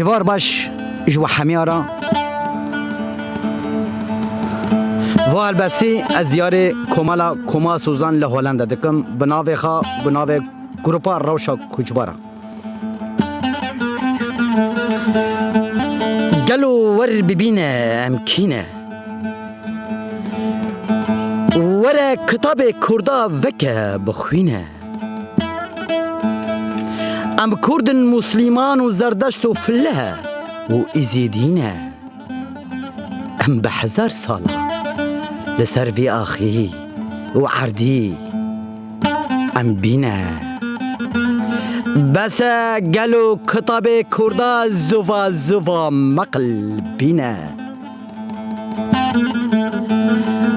هیوار باش جو همیارا و البته از دیار کمالا کما سوزان لهولند دکم بناوی خوا بناوی گروپا روشا کجبارا گلو ور ببینه امکینه ور کتاب کردا وکه بخوینه ام کردن مسلمان و زردشت و فله و ازیدینه ام به 1000 ساله لسر وی آخی و عردی ام بینه بس گلو کتاب کردا زوا زوا مقل بینه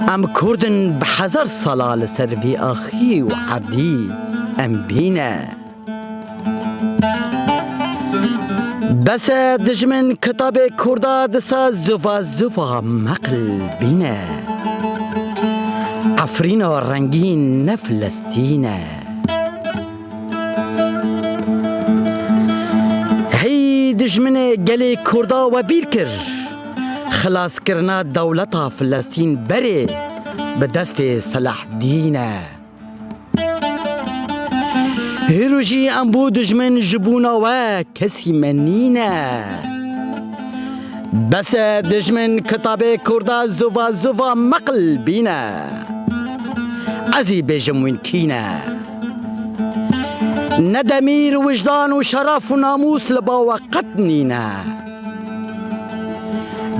ام کردن به 1000 ساله لسر وی آخی و عردی ام بینه بس دجمن کتاب کردا دسا زوا زوا مقل بینه عفرین و رنگین نه فلسطینه هی دجمن گلی کردا و بیر کر خلاص کرنا دولتا فلسطین بره به دست صلاح دینه هیروشی امبو دجمن جبونا و کسی منینه بس دجمن کتاب کردا زوا زوا مقل بینه ازی بیجموین کینه ندمیر وجدان و شرف و ناموس لبا وقت نینه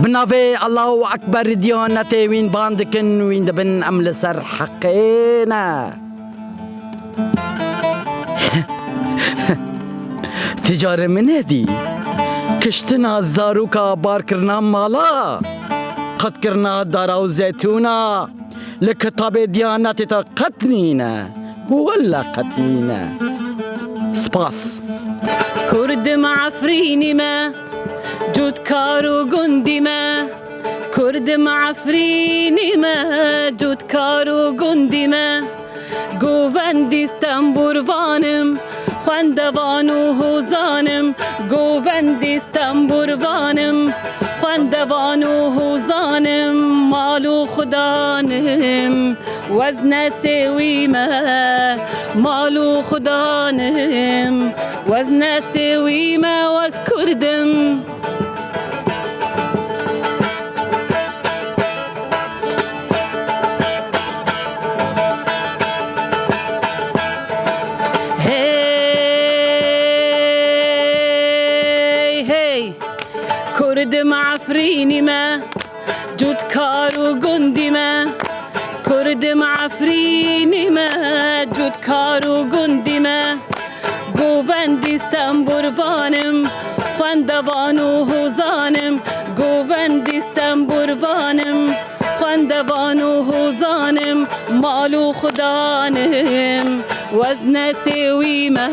بناوی الله اکبر دیانت وین باندکن وین دبن عمل سر حقینه تجاره منه دی کشتنا زاروکا بار کرنا مالا قد کرنا دارا و زیتونا لکتاب دیانت تا قطنینه ولا قطنینه سپاس کرد معفرینی ما جودکار و گندی ما کرد معفرینی ما جودکار و گندی ما گووندیستم بروانم خواندوان و حوزانم گووندیستم بروانم خواندوان و حوزانم مال و خدانم وزن سوی ما مال و خدانم وزن سوی ما وز کردم کرد معفرینی ما جودکار و گندی ما کرد معفرینی ما جودکار و گندی ما گووندیستم بروانم خواندوان و حوزانم گووندیستم بروانم خواندوان و حوزانم مال و خدانم وزن سوی ما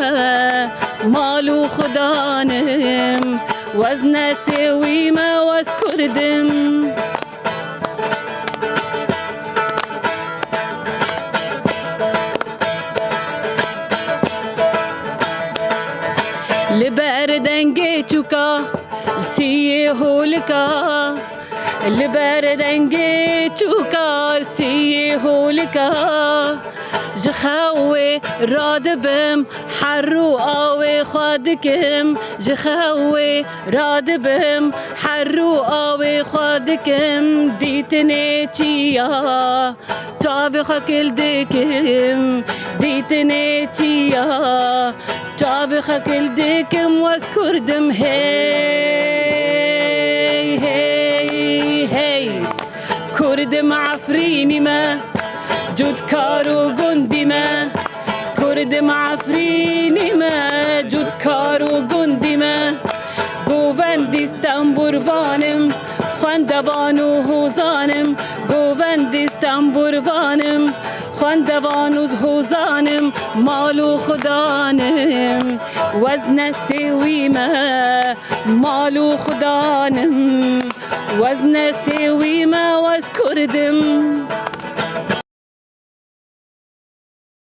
مال و خدانم وزن سوی ما وز کردم لبر دنگی چوکا سی هولکا لبر دنگی چوکا سی هولکا جخاوي رادبم حرو آوي خادكم جخاوي رادبم حرو آوي خادكم ديتني چيا تاوي خاكل دكم ديتني چيا تاوي خاكل دكم واسكردم هي هي هي كرد معفريني ما جودکار و گندی ما کرد معفرینی ما جودکار و گندی ما گووندیستم بروانم خواندوان و حوزانم گووندیستم بروانم خواندوان و حوزانم مال و خدانم وزن سوی ما مال و خدانم وزن سوی ما وز کردم